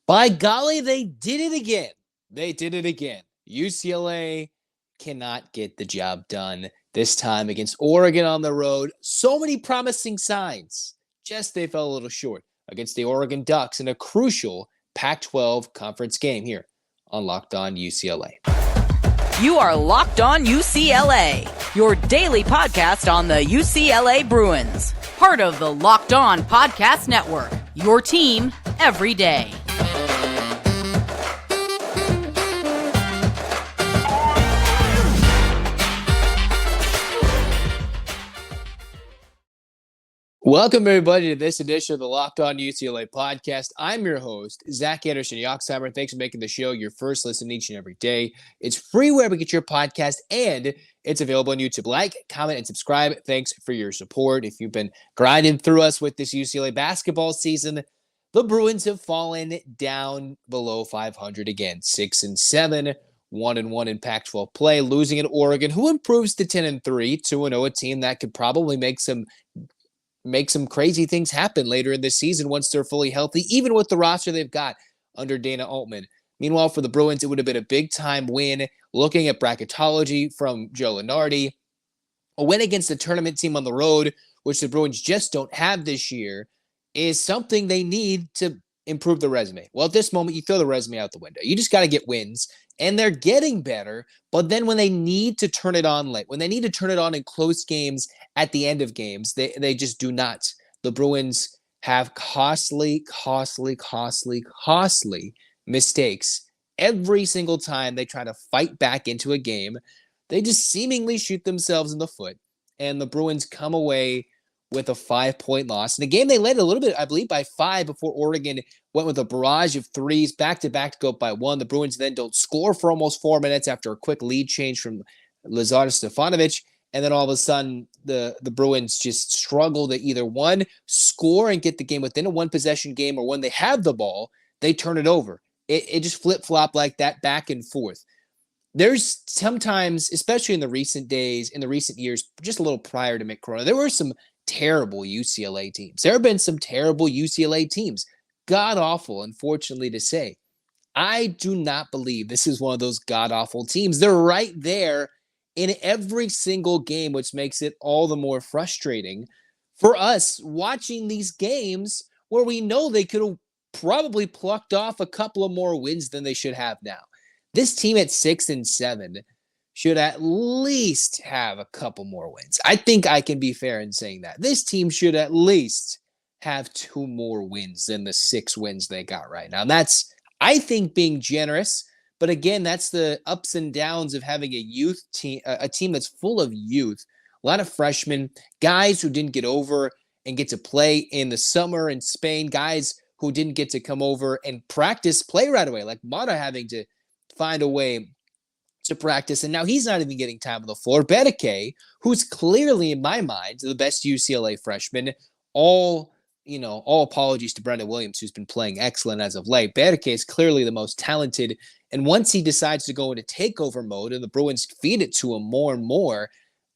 By golly, they did it again. They did it again. UCLA cannot get the job done this time against Oregon on the road. So many promising signs. Just they fell a little short against the Oregon Ducks in a crucial Pac-12 conference game here on Locked On UCLA. You are Locked On UCLA, your daily podcast on the UCLA Bruins. Part of the Locked On Podcast Network, your team every day. Welcome, everybody, to this edition of the Locked On UCLA podcast. I'm your host, Zach Anderson-Yoxsimer. Thanks for making the show your first listen each and every day. It's free wherever you get your podcast, and it's available on YouTube. Like, comment, and subscribe. Thanks for your support. If you've been grinding through us with this UCLA basketball season, the Bruins have fallen down below 500 again, 6-7. 1-1 in Pac-12 play, losing at Oregon, who improves to 10-3, 2-0, a team that could probably make some crazy things happen later in this season once they're fully healthy, even with the roster they've got under Dana Altman. Meanwhile, for the Bruins, it would have been a big-time win. Looking at bracketology from Joe Lunardi, a win against a tournament team on the road, which the Bruins just don't have this year, is something they need to improve the resume. Well, at this moment, you throw the resume out the window. You just got to get wins, and they're getting better. But then when they need to turn it on late, when they need to turn it on in close games at the end of games, they just do not. The Bruins have costly mistakes every single time they try to fight back into a game. They just seemingly shoot themselves in the foot, and the Bruins come away with a 5-point loss. In the game, they led a little bit, I believe, by 5 before Oregon went with a barrage of threes back-to-back to go up by 1. The Bruins then don't score for almost 4 minutes after a quick lead change from Lazar Stefanovic. And then all of a sudden, the Bruins just struggle to either, one, score and get the game within a one-possession game, or when they have the ball, they turn it over. It just flip-flop like that back and forth. There's sometimes, especially in the recent days, in the recent years, just a little prior to Mick Cronin, there were some terrible UCLA teams. There have been some terrible UCLA teams. God-awful, unfortunately to say. I do not believe this is one of those god-awful teams. They're right there in every single game, which makes it all the more frustrating for us watching these games where we know they could have probably plucked off a couple of more wins than they should have now. This team at 6-7 should at least have a couple more wins. I think I can be fair in saying that. This team should at least have 2 more wins than the 6 wins they got right now. And that's, I think, being generous. But again, that's the ups and downs of having a youth team, a team that's full of youth, a lot of freshmen, guys who didn't get over and get to play in the summer in Spain, guys who didn't get to come over and practice, play right away, like Bona having to find a way to practice, and now he's not even getting time on the floor. Berke, who's clearly, in my mind, the best UCLA freshman. All apologies to Brendan Williams, who's been playing excellent as of late. Berke is clearly the most talented, and once he decides to go into takeover mode and the Bruins feed it to him more and more,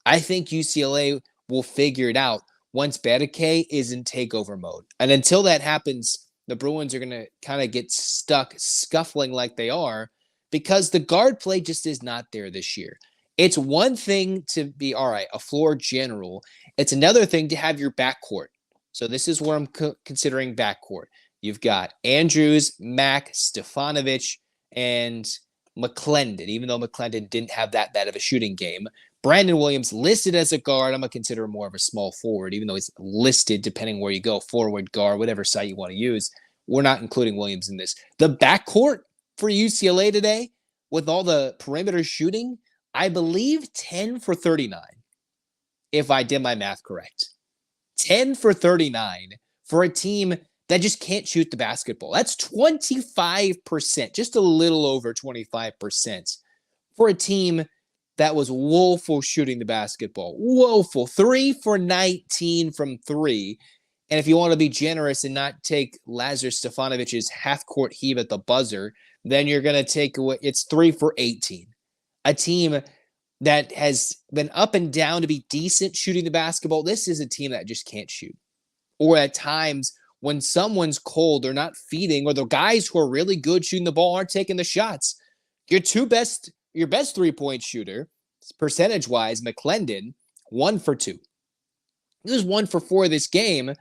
I think UCLA will figure it out once Berke is in takeover mode. And until that happens, the Bruins are going to kind of get stuck scuffling like they are, because the guard play just is not there this year. It's one thing to be, all right, a floor general. It's another thing to have your backcourt. So this is where I'm considering backcourt. You've got Andrews, Mack, Stefanovic, and McClendon, even though McClendon didn't have that bad of a shooting game. Brandon Williams listed as a guard. I'm going to consider him more of a small forward, even though he's listed, depending where you go, forward, guard, whatever site you want to use. We're not including Williams in this. The backcourt for UCLA today, with all the perimeter shooting, I believe 10 for 39, if I did my math correct. 10 for 39 for a team that just can't shoot the basketball. That's 25%, just a little over 25% for a team that was woeful shooting the basketball. Woeful. 3 for 19 from 3. And if you want to be generous and not take Lazar Stefanovic's half-court heave at the buzzer, then you're going to take away, it's 3 for 18. A team that has been up and down to be decent shooting the basketball. This is a team that just can't shoot. Or at times when someone's cold, they're not feeding, or the guys who are really good shooting the ball aren't taking the shots. Your best 3-point shooter, percentage-wise, McClendon, 1 for 2. He was 1 for 4 this game,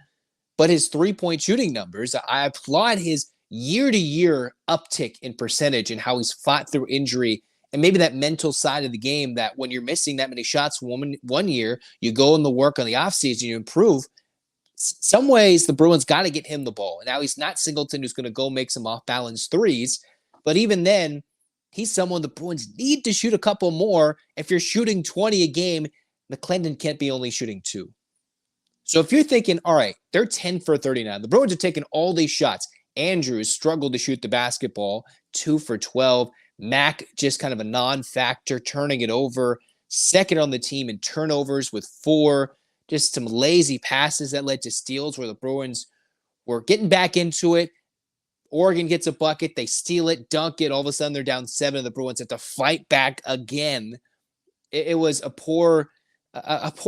but his 3-point shooting numbers, I applaud his year-to-year uptick in percentage and how he's fought through injury and maybe that mental side of the game that when you're missing that many shots one year, you go in the work on the offseason, you improve. Some ways the Bruins got to get him the ball. And now he's not Singleton who's going to go make some off-balance threes, but even then, he's someone the Bruins need to shoot a couple more. If you're shooting 20 a game, McClendon can't be only shooting 2. So if you're thinking, all right, they're 10 for 39. The Bruins are taking all these shots. Andrews struggled to shoot the basketball, 2 for 12. Mack just kind of a non-factor, turning it over. Second on the team in turnovers with 4. Just some lazy passes that led to steals where the Bruins were getting back into it. Oregon gets a bucket. They steal it, dunk it. All of a sudden, they're down 7, and the Bruins have to fight back again. It was a poor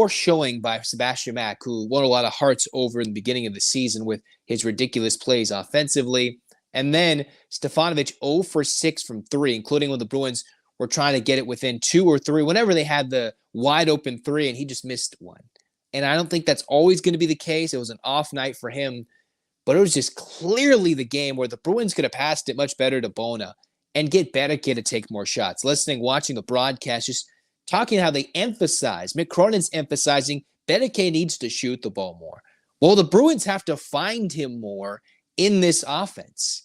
showing by Sebastian Mack, who won a lot of hearts over in the beginning of the season with his ridiculous plays offensively. And then Stefanovic 0 for 6 from 3, including when the Bruins were trying to get it within 2 or 3, whenever they had the wide open 3, and he just missed one. And I don't think that's always going to be the case. It was an off night for him, but it was just clearly the game where the Bruins could have passed it much better to Bona and get Berke to take more shots. Watching the broadcast, just talking how they emphasize, Mick Cronin's emphasizing Berke needs to shoot the ball more. Well, the Bruins have to find him more in this offense.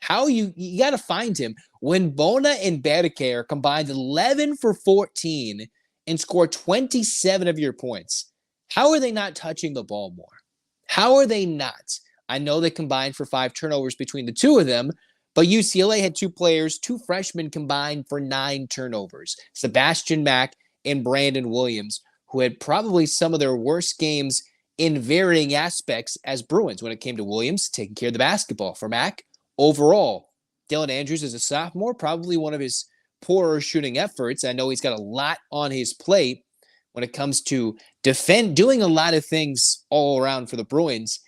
How you got to find him when Bona and Berke are combined 11 for 14 and score 27 of your points. How are they not touching the ball more? How are they not? I know they combined for 5 turnovers between the two of them, but UCLA had 2 players, 2 freshmen combined for 9 turnovers. Sebastian Mack and Brandon Williams, who had probably some of their worst games in varying aspects as Bruins when it came to Williams taking care of the basketball. For Mack, overall, Dylan Andrews is a sophomore, probably one of his poorer shooting efforts. I know he's got a lot on his plate when it comes to doing a lot of things all around for the Bruins.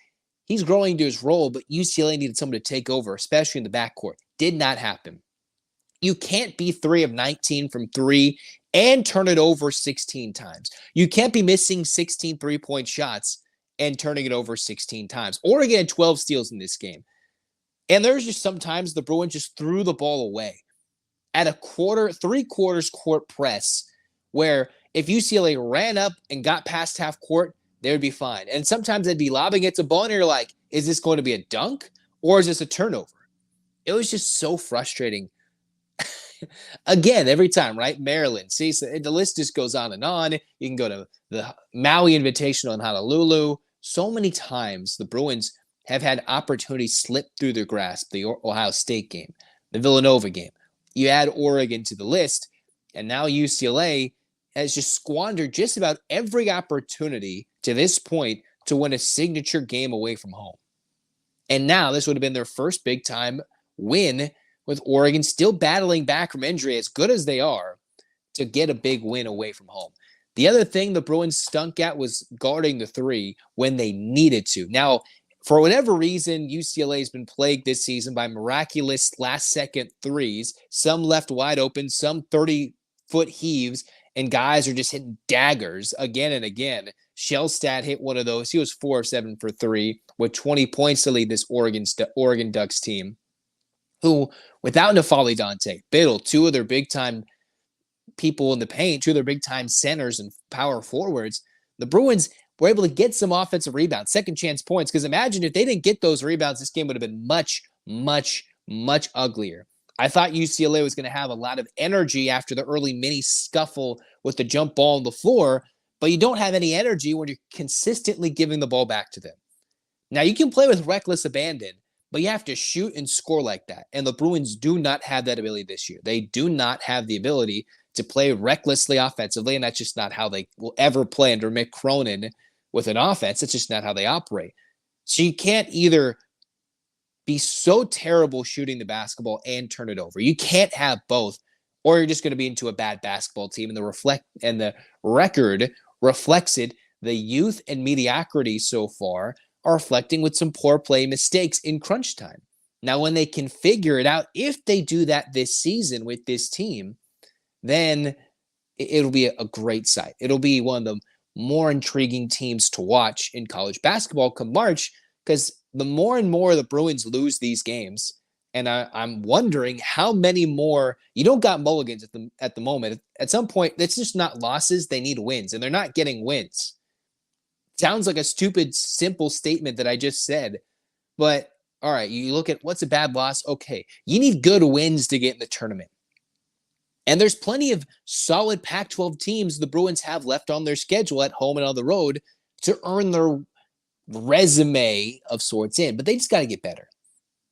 He's growing into his role, but UCLA needed someone to take over, especially in the backcourt. Did not happen. You can't be 3 of 19 from 3 and turn it over 16 times. You can't be missing 16 3-point shots and turning it over 16 times. Oregon had 12 steals in this game. And there's just sometimes the Bruins just threw the ball away at a 3/4 court press where if UCLA ran up and got past half court, they would be fine. And sometimes they'd be lobbing it to Bona, and you're like, is this going to be a dunk or is this a turnover? It was just so frustrating. Again, every time, right? Maryland. See, so the list just goes on and on. You can go to the Maui Invitational in Honolulu. So many times the Bruins have had opportunities slip through their grasp. The Ohio State game, the Villanova game. You add Oregon to the list, and now UCLA has just squandered just about every opportunity to this point to win a signature game away from home. And now this would have been their first big-time win with Oregon still battling back from injury, as good as they are, to get a big win away from home. The other thing the Bruins stunk at was guarding the 3 when they needed to. Now, for whatever reason, UCLA has been plagued this season by miraculous last-second threes, some left wide open, some 30-foot heaves, and guys are just hitting daggers again and again. Shellstat hit one of those. He was 4 of 7 for 3 with 20 points to lead this Oregon Ducks team, who, without N'Faly Dante, Biddle, 2 of their big-time people in the paint, 2 of their big-time centers and power forwards, the Bruins were able to get some offensive rebounds, second chance points, because imagine if they didn't get those rebounds, this game would have been much, much, much uglier. I thought UCLA was going to have a lot of energy after the early mini scuffle with the jump ball on the floor, but you don't have any energy when you're consistently giving the ball back to them. Now, you can play with reckless abandon, but you have to shoot and score like that, and the Bruins do not have that ability this year. They do not have the ability to play recklessly offensively, and that's just not how they will ever play under Mick Cronin with an offense. It's just not how they operate. So you can't either be so terrible shooting the basketball and turn it over. You can't have both, or you're just going to be into a bad basketball team. And the record reflects it. The youth and mediocrity so far are reflecting with some poor play mistakes in crunch time. Now, when they can figure it out, if they do that this season with this team, then it'll be a great sight. It'll be one of the more intriguing teams to watch in college basketball come March, because the more and more the Bruins lose these games, and I'm wondering how many more. You don't got mulligans at the moment. At some point, it's just not losses. They need wins, and they're not getting wins. Sounds like a stupid, simple statement that I just said, but all right, you look at what's a bad loss. Okay, you need good wins to get in the tournament. And there's plenty of solid Pac-12 teams the Bruins have left on their schedule at home and on the road to earn their resume of sorts in. But they just got to get better,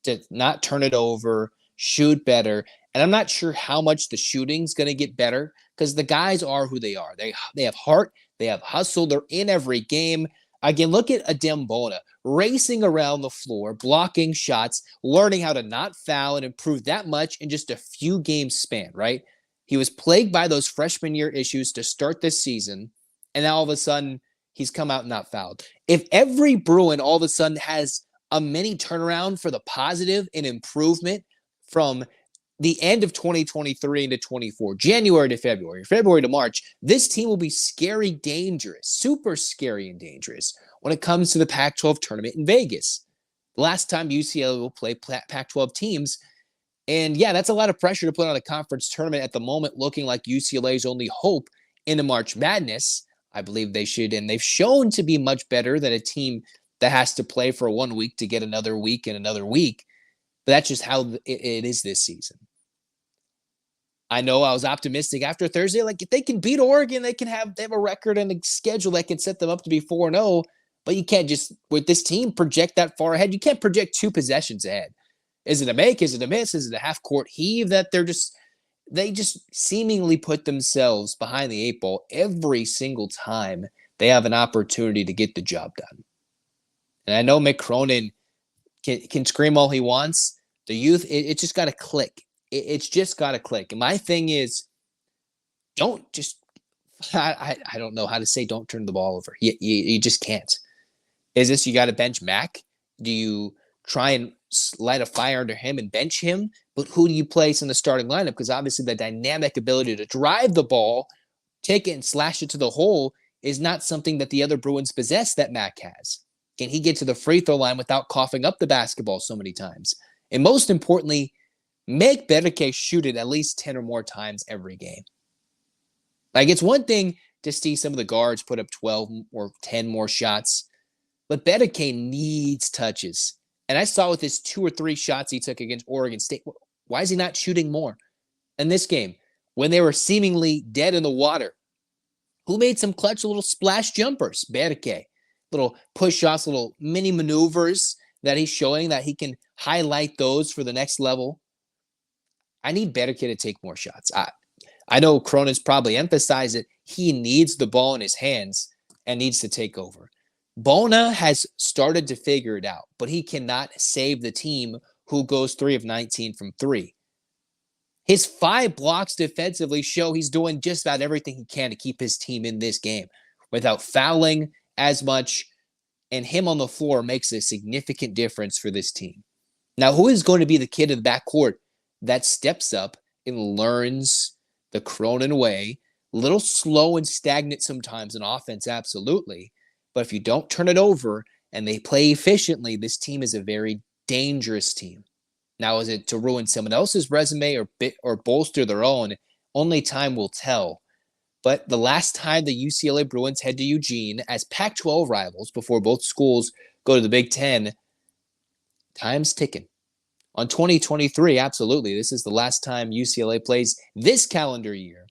to not turn it over, shoot better. And I'm not sure how much the shooting's going to get better, because the guys are who they are. They have heart. They have hustle. They're in every game. Again, look at Adem Bona racing around the floor, blocking shots, learning how to not foul and improve that much in just a few games span, right? He was plagued by those freshman year issues to start this season, and now all of a sudden he's come out not fouled. If every Bruin all of a sudden has a mini turnaround for the positive and improvement from the end of 2023 into 24, January to February, February to March, this team will be scary, dangerous, super scary and dangerous when it comes to the Pac-12 tournament in Vegas. The last time UCLA will play Pac-12 teams. And yeah, that's a lot of pressure to put on a conference tournament at the moment, looking like UCLA's only hope in a March Madness. I believe they should, and they've shown to be much better than a team that has to play for 1 week to get another week and another week. But that's just how it is this season. I know I was optimistic after Thursday. Like, if they can beat Oregon, they have a record and a schedule that can set them up to be 4-0. But you can't just, with this team, project that far ahead. You can't project 2 possessions ahead. Is it a make? Is it a miss? Is it a half-court heave that they just seemingly put themselves behind the 8 ball every single time they have an opportunity to get the job done? And I know Mick Cronin can scream all he wants. The youth, it just got to click. It's just got to click. And my thing is, don't just, I don't know how to say don't turn the ball over. You just can't. Is this, you got to bench Mack? Do you try and light a fire under him and bench him? But who do you place in the starting lineup? Because obviously the dynamic ability to drive the ball, take it and slash it to the hole is not something that the other Bruins possess that Mack has. Can he get to the free throw line without coughing up the basketball so many times? And most importantly, make Berke shoot it at least 10 or more times every game. Like, it's one thing to see some of the guards put up 12 or 10 more shots, but Berke needs touches. And I saw with his 2 or 3 shots he took against Oregon State, why is he not shooting more in this game when they were seemingly dead in the water? Who made some clutch little splash jumpers? Berke. Little push-offs, little mini maneuvers that he's showing that he can highlight those for the next level. I need Berke to take more shots. I know Cronin's probably emphasized it. He needs the ball in his hands and needs to take over. Bona has started to figure it out, but he cannot save the team who goes 3 of 19 from 3. His 5 blocks defensively show he's doing just about everything he can to keep his team in this game without fouling as much, and him on the floor makes a significant difference for this team. Now, who is going to be the kid in the backcourt that steps up and learns the Cronin way? A little slow and stagnant sometimes in offense, absolutely. But if you don't turn it over and they play efficiently, this team is a very dangerous team. Now, is it to ruin someone else's resume or bolster their own? Only time will tell. But the last time the UCLA Bruins head to Eugene as Pac-12 rivals before both schools go to the Big Ten, time's ticking. On 2023, absolutely. This is the last time UCLA plays this calendar year.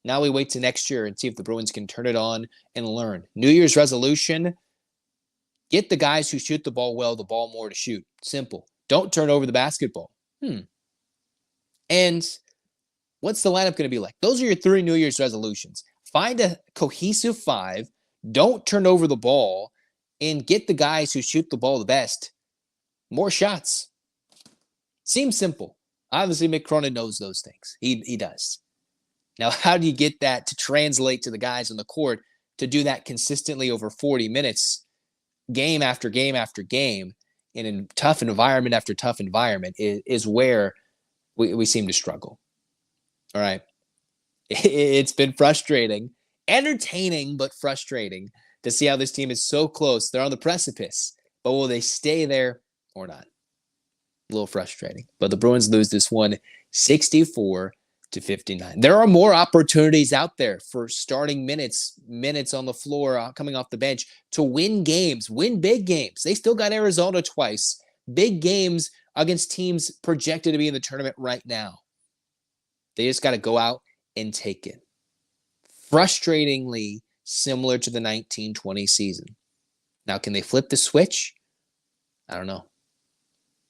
Now we wait to next year and see if the Bruins can turn it on and learn. New Year's resolution, get the guys who shoot the ball well the ball more to shoot. Simple. Don't turn over the basketball. And what's the lineup going to be like? Those are your 3 New Year's resolutions. Find a cohesive 5. Don't turn over the ball. And get the guys who shoot the ball the best more shots. Seems simple. Obviously, Mick Cronin knows those things. He does. Now, how do you get that to translate to the guys on the court to do that consistently over 40 minutes? game after game after game in tough environment after tough environment is where we seem to struggle. All right. It's been frustrating, entertaining, but frustrating to see how this team is so close. They're on the precipice, but will they stay there or not? A little frustrating. But the Bruins lose this one 64-59. There are more opportunities out there for starting minutes on the floor, coming off the bench to win games, win big games. They still got Arizona twice. Big games against teams projected to be in the tournament right now. They just got to go out and take it. Frustratingly similar to the 1920 season. Now, can they flip the switch? I don't know.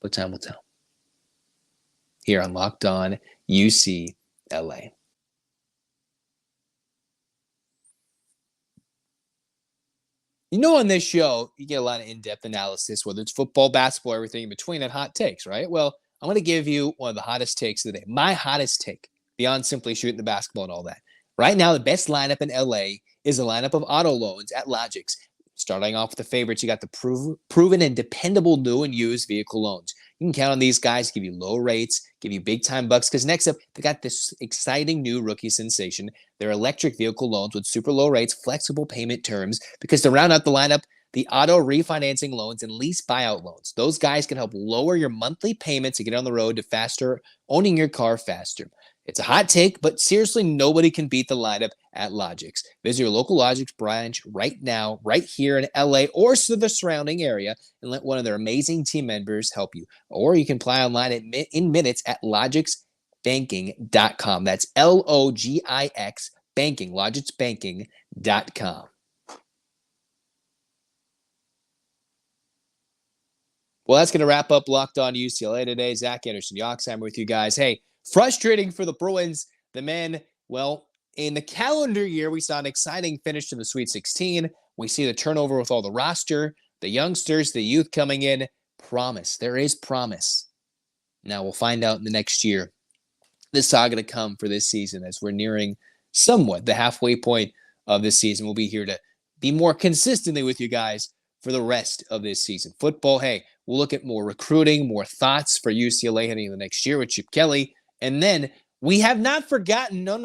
But time will tell. Here on Locked On UCLA. You know, on this show, you get a lot of in-depth analysis, whether it's football, basketball, everything in between, and hot takes, right? Well, I'm going to give you one of the hottest takes of the day. My hottest take, beyond simply shooting the basketball and all that. Right now, the best lineup in LA is a lineup of auto loans at Logix. Starting off with the favorites, you got the proven and dependable new and used vehicle loans. You can count on these guys to give you low rates, give you big-time bucks, because next up, they got this exciting new rookie sensation. They're electric vehicle loans with super low rates, flexible payment terms, because to round out the lineup, the auto refinancing loans and lease buyout loans. Those guys can help lower your monthly payments to get on the road to faster, owning your car faster. It's a hot take, but seriously, nobody can beat the lineup at Logix. Visit your local Logix branch right now, right here in LA or the surrounding area, and let one of their amazing team members help you. Or you can apply online in minutes at logixbanking.com. That's LOGIX banking, logixbanking.com. Well, that's going to wrap up Locked On UCLA today. Zach Anderson-Yoxsimer with you guys. Hey, frustrating for the Bruins. The men, well, in the calendar year, we saw an exciting finish to the Sweet 16. We see the turnover with all the roster, the youngsters, the youth coming in. Promise. There is promise. Now, we'll find out in the next year. This saga to come for this season as we're nearing somewhat the halfway point of this season. We'll be here to be more consistently with you guys for the rest of this season. Football, hey, we'll look at more recruiting, more thoughts for UCLA heading into the next year with Chip Kelly. And then we have not forgotten, no,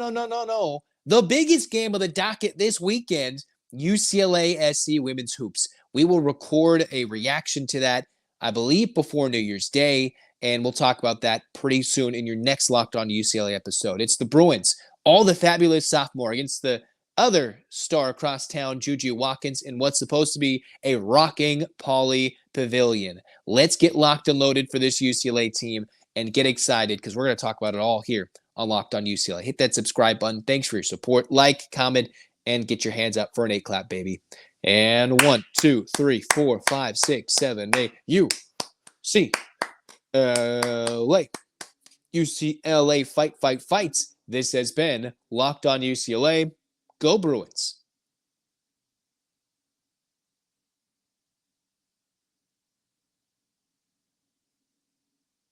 the biggest game of the docket this weekend, UCLA SC Women's Hoops. We will record a reaction to that, I believe, before New Year's Day, and we'll talk about that pretty soon in your next Locked On UCLA episode. It's the Bruins, all the fabulous sophomore against the other star across town, Juju Watkins, in what's supposed to be a rocking Pauley Pavilion. Let's get locked and loaded for this UCLA team and get excited because we're going to talk about it all here on Locked On UCLA. Hit that subscribe button. Thanks for your support. Like, comment, and get your hands up for an 8 clap, baby. And 1, 2, 3, 4, 5, 6, 7, 8. UCLA. UCLA fights. This has been Locked On UCLA. Go Bruins.